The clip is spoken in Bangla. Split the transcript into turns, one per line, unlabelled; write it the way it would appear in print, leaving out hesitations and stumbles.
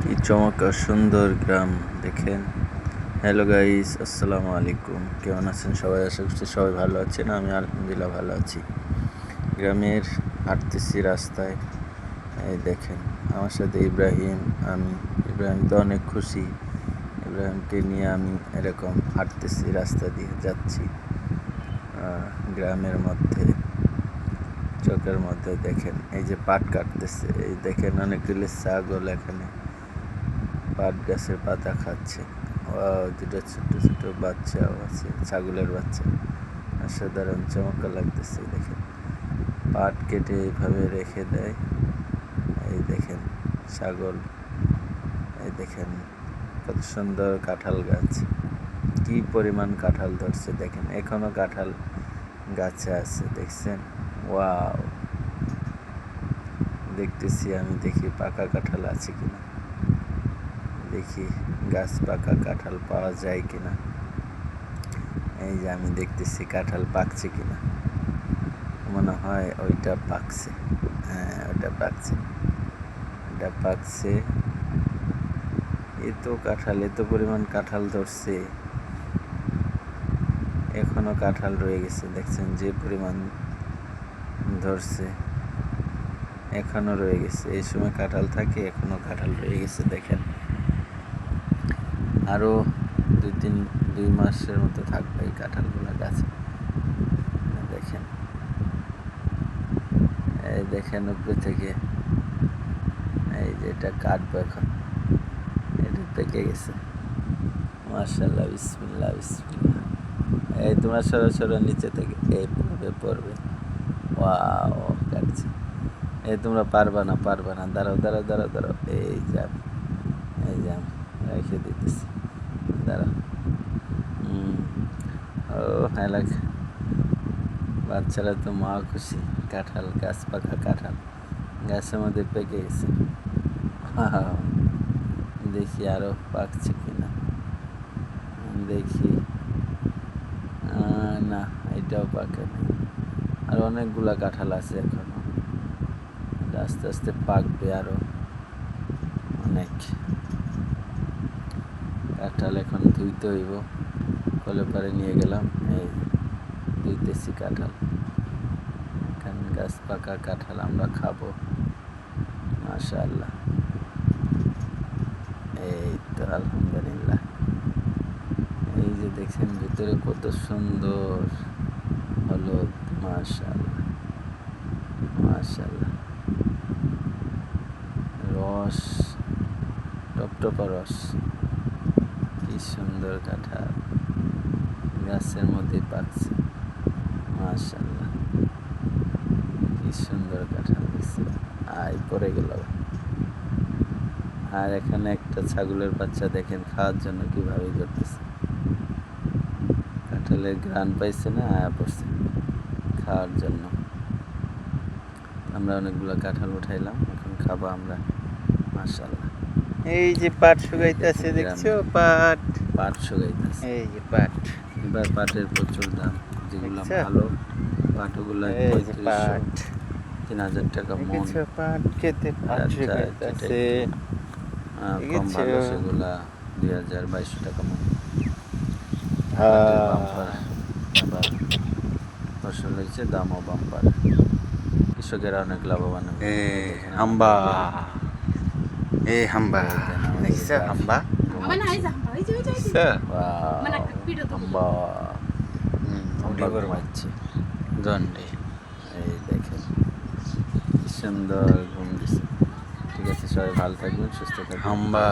কি চমৎকার সুন্দর গ্রাম দেখেন। হ্যালো গাইস, আসসালামু আলাইকুম। কেমন আছেন সবাই? আশা করছি সবাই ভালো আছেন। আমি আলহামদুলিল্লাহ ভালো আছি। গ্রামের হাঁটতেছি রাস্তায়, এই দেখেন আমার সাথে ইব্রাহিম। ইব্রাহিম তো অনেক খুশি। ইব্রাহিমকে নিয়ে আমি এরকম হাঁটতেছি, রাস্তা দিয়ে যাচ্ছি গ্রামের মধ্যে। চোখের মধ্যে দেখেন এই যে পাট কাটতেছে, এই দেখেন অনেকগুলি ছাগল এখানে পাট গাছের পাতা খাচ্ছে। দুটো ছোট ছোট বাচ্চাও আছে, ছাগলের বাচ্চা। অসাধারণ চমৎকার লাগতেছে। দেখেন পাট কেটে এইভাবে রেখে দেয়। এই দেখেন ছাগল, এই দেখেন কত সুন্দর কাঁঠাল গাছ, কি পরিমাণ কাঁঠাল ধরছে দেখেন। এখনো কাঁঠাল গাছে আছে, দেখছেন? ওয়াও, দেখতেছি আমি, দেখি পাকা কাঁঠাল আছে কিনা, দেখি গাছ পাকা কাঁঠাল পাওয়া যায় কিনা। এই যে আমি দেখতেছি কাঁঠাল পাকছে কিনা। মনে হয় ওইটা পাকছে, হ্যাঁ ওইটা পাকছে, ওইটা পাকছে। এত কাঁঠাল, এত পরিমাণ কাঁঠাল ধরছে, এখনো কাঁঠাল রয়ে গেছে। দেখছেন যে পরিমাণ ধরছে, এখনো রয়ে গেছে। এই সময় কাঁঠাল থাকে, এখনো কাঁঠাল রয়ে গেছে। দেখেন আরো 2 মাসের মতো থাকবে এই কাঁঠালগুলো গাছে। দেখেন, এই দেখেন উপরে থেকে, এই যে এটা কাটবো এখন, এটা পেকে গেছে। মাশাআল্লাহ, বিসমিল্লাহ বিসমিল্লাহ। এই তোমরা সরো নিচে থেকে, এই পড়বে। ওয়াও, কাটছে। এই তোমরা পারবা না, দাঁড়াও। এই যে আমি রেখে দিতেছি, দাঁড়াও। ও এলাকা বাচ্চারা তো মা খুশি। কাঁঠাল গাছ, পাকা কাঁঠাল গাছের মধ্যে পেকে গেছে। দেখি আরো পাকছে কিনা, দেখি। না, এটাও পাকে নাই। আর অনেকগুলা কাঁঠাল আছে এখনো, আস্তে আস্তে পাকবে আরো অনেক কাঁঠাল। এখন ধুইতে হইব, কলে পারে নিয়ে গেলাম, এই ধুইতেছি কাঁঠাল। এখানে গাছ পাকা কাঁঠাল আমরা খাবো, মাশাআল্লাহ। এই তো আলহামদুলিল্লাহ। এই যে দেখছেন ভিতরে কত সুন্দর হলুদ, মাশাআল্লাহ মাশাআল্লাহ। রস, টপটপা রস, কি সুন্দর কাঁঠাল গাছের মধ্যে পাকছে, মাশাআল্লাহ। কি সুন্দর কাঁঠাল দিচ্ছে। পড়ে গেল। আর এখানে একটা ছাগলের বাচ্চা দেখেন খাওয়ার জন্য কিভাবে করতেছে। কাঁঠালের ঘ্রাণ পাইছে না, পড়ছে খাওয়ার জন্য। আমরা অনেকগুলো কাঁঠাল উঠাইলাম, এখন খাবো আমরা, মাশাআল্লাহ। এই যে পাট শুকাইতেছে, দেখছো? পাট শুকাইতেছে, এই যে পাট। এবার পাটের প্রচুর দাম, যেগুলো ভালো পাটগুলো 3,000 টাকা মন। পাট খেতে শুকাইতেছে, কম ভালো সেগুলা 2,000-2,200 টাকা মন। আবার ফসল হয়েছে, দামও বাম্পার, কৃষকেরা অনেক লাভবান হবে। হাম্বা, হাম্বা, দেখছো? হাম্বা, দণ্ডে। এই দেখেন কি সুন্দর ঘুম দিছে। ঠিক আছে, সবাই ভালো থাকবেন, সুস্থ থাকবেন। হাম্বা।